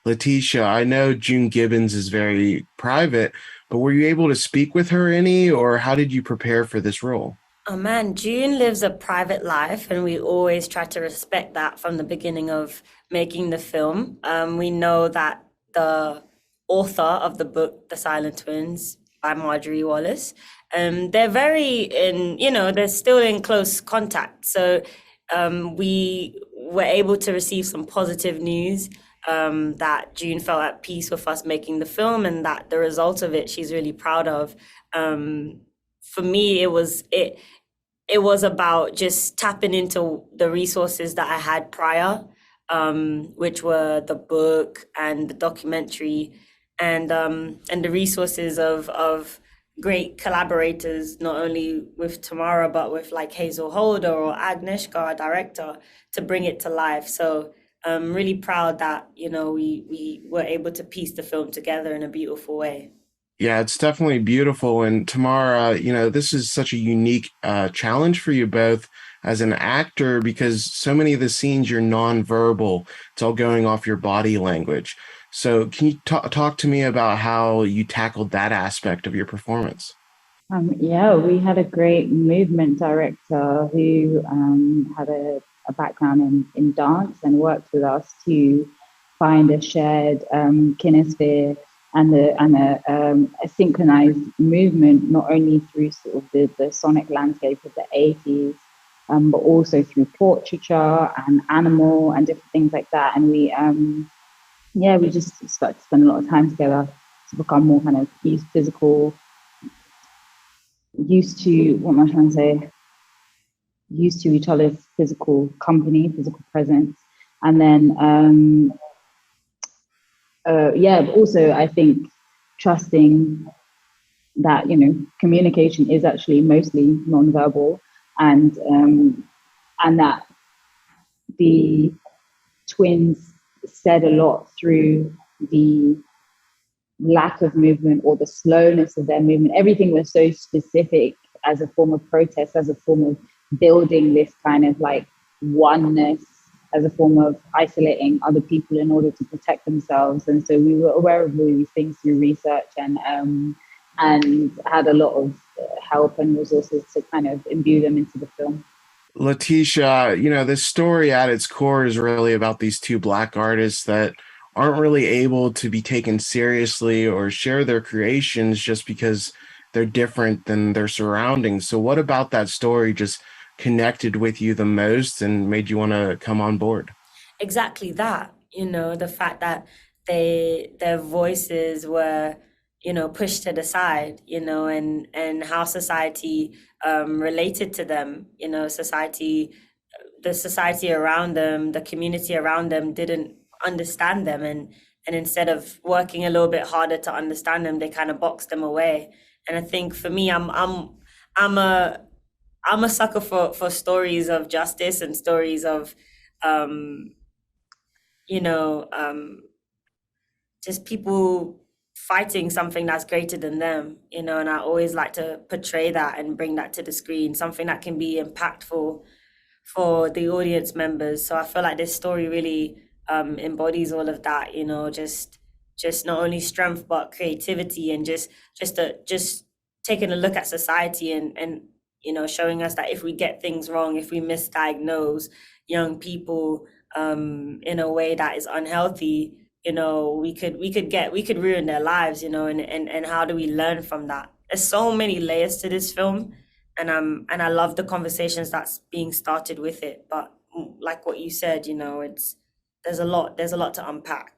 Letitia, I know June Gibbons is very private, but were you able to speak with her any, or how did you prepare for this role? Oh man, June lives a private life, and we always try to respect that from the beginning of making the film. We know that the author of the book, The Silent Twins, by Marjorie Wallace, they're very they're still in close contact. So we were able to receive some positive news that June felt at peace with us making the film, and that the result of it she's really proud of. For me, it was about just tapping into the resources that I had prior, which were the book and the documentary, and the resources of great collaborators, not only with Tamara but with like Hazel Holder or Agnieszka, our director, to bring it to life. So I'm really proud that we were able to piece the film together in a beautiful way. Yeah, it's definitely beautiful. And Tamara, this is such a unique challenge for you both as an actor because so many of the scenes you're nonverbal. It's all going off your body language. So, can you talk to me about how you tackled that aspect of your performance? Yeah, we had a great movement director who had a background in dance and worked with us to find a shared kinesphere and a synchronized movement, not only through sort of the sonic landscape of the 80s, but also through portraiture and animal and different things like that. And we just started to spend a lot of time together to become more kind of used to, what am I trying to say? Used to each other's physical company, physical presence. And then, but also I think trusting that, communication is actually mostly nonverbal, and that the twins said a lot through the lack of movement or the slowness of their movement. Everything was so specific as a form of protest, as a form of building this kind of like oneness, as a form of isolating other people in order to protect themselves. And so we were aware of all these things through research and had a lot of help and resources to kind of imbue them into the film. Letitia, this story at its core is really about these two Black artists that aren't really able to be taken seriously or share their creations just because they're different than their surroundings. So, what about that story just connected with you the most and made you want to come on board? Exactly that, the fact that their voices were, pushed to the side, and how society related to them, the society around them, the community around them didn't understand them, and instead of working a little bit harder to understand them, they kind of boxed them away. And I think for me, I'm a I'm a sucker for stories of justice and stories of um you know, just people fighting something that's greater than them, and I always like to portray that and bring that to the screen, something that can be impactful for the audience members. So I feel like this story really embodies all of that, just not only strength but creativity, and just taking a look at society, and showing us that if we get things wrong, if we misdiagnose young people in a way that is unhealthy, we could ruin their lives, and how do we learn from that? There's so many layers to this film, and I love the conversations that's being started with it. But like what you said, it's there's a lot to unpack.